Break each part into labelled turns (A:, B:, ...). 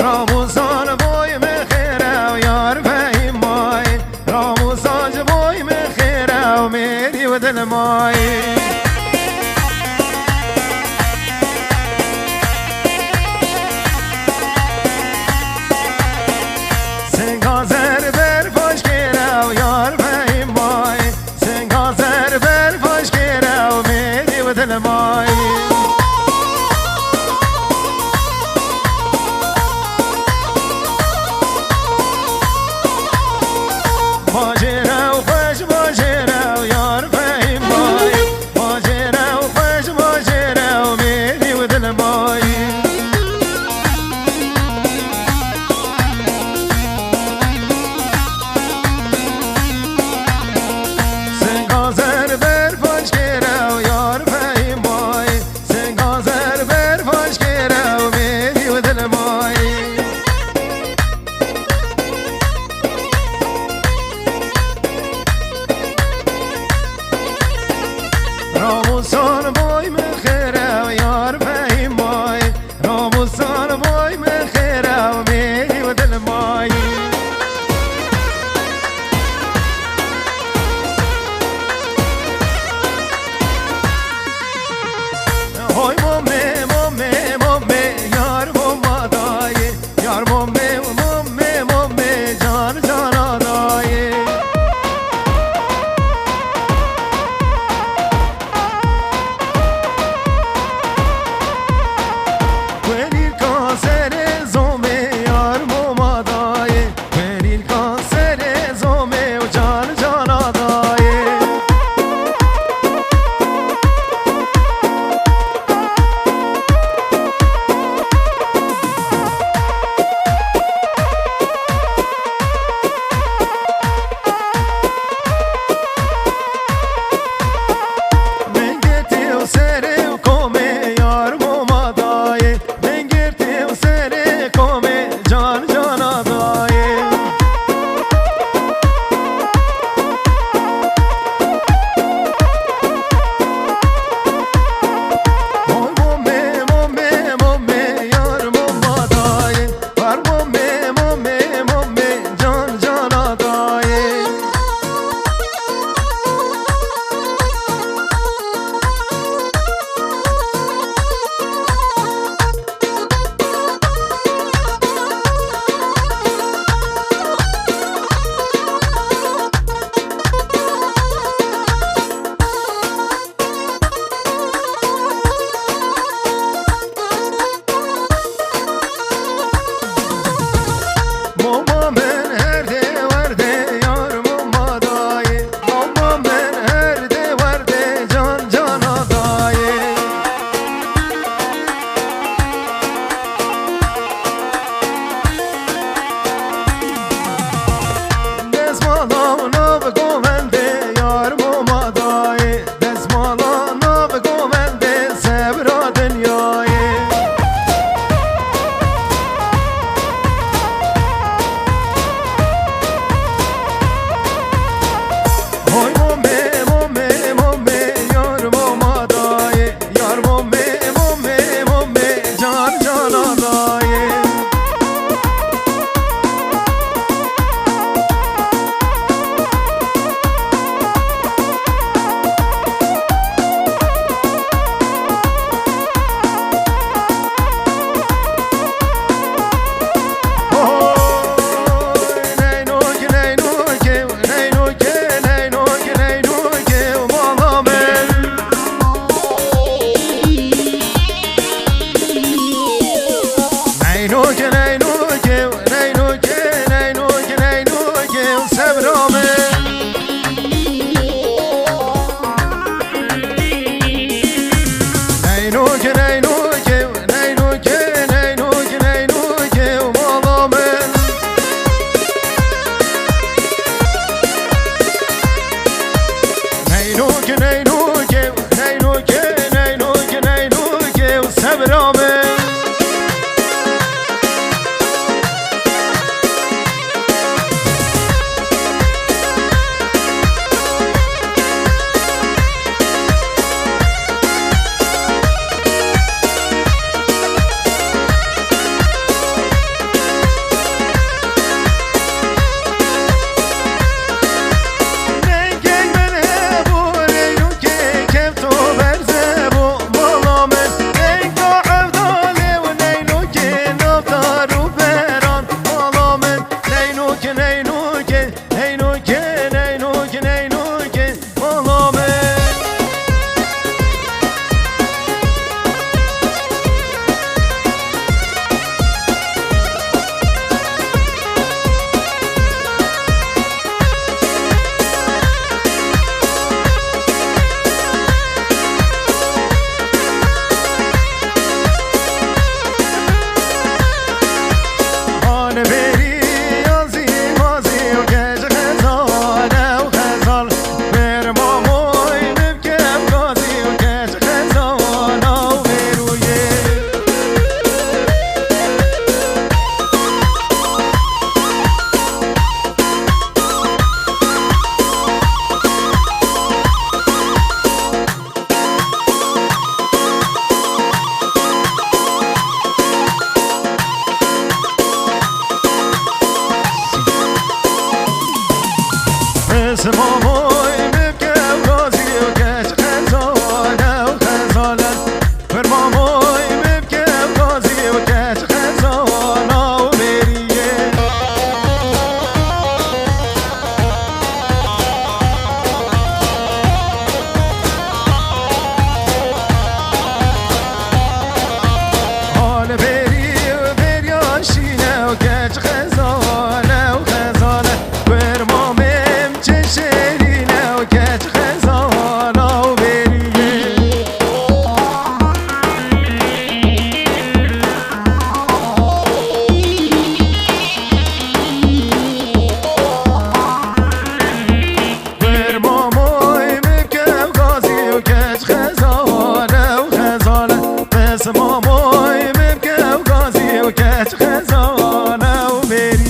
A: راموزان بوی مخیره و یار فهیم مای راموزان بوی مخیره و میری و دل مای سنگازر بر پاش گیره و یار فهیم مای سنگازر بر پاش گیره و میری و دل مای ماجرا و خوش ماجرا و یار فهیم مای ماجرا و خوش ماجرا و میری و دل مای سنگازر بر پاش گیره و یار فهیم مای سنگازر بر پاش گیره و میری و دل مای راموزان بوی مخیره و یار فهیم مای راموزان بوی مخیره و میری و دل مای های مومه مومه مومه یار موما دایه یار مومه مومه مومه جان جانا دایه Quelil cansere zome yar moma daye Quelil cansere zome o can cana daye Mengeti o sere o come yar moma daye Mengeti o sere come can cana daye Oy momme momme momme yar moma daye Var momme momme momme can cana daye Mama ben her de varde yar mama daye Mama ben her de varde can cana daye Desmala nav govende yar mama daye Desmala nav govende sebra dünyayı Oy momme momme momme yar moma daye Yar momme momme momme can cana daye مامای مبکم غازی و کش خزانه و خزانه بر مامای مبکم غازی و کش خزانه و بریه حال بری و بریاشینه و کش خزانه و خزانه بر مامم چه شیرینه و کش خزانه و بریه بر مامای مبکم غازی و کش خزانه و خزانه بس مامای مبکم غازی و کش خزانه و بریه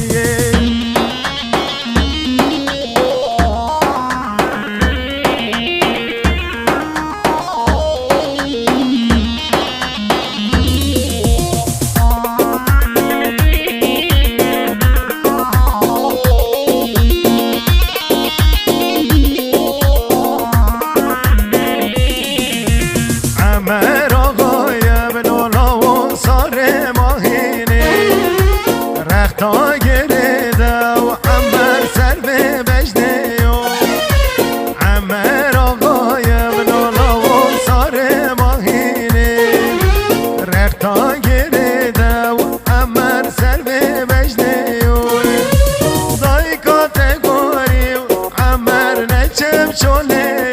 A: عمر آقای بلالا و سار ماهینه رختا گریده و عمر سر به بجده عمر آقای بلالا و سار ماهینه رختا گریده و عمر سر به بجده دای کاتگوری و عمر نچم چونه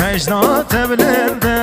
A: مجنات بلرده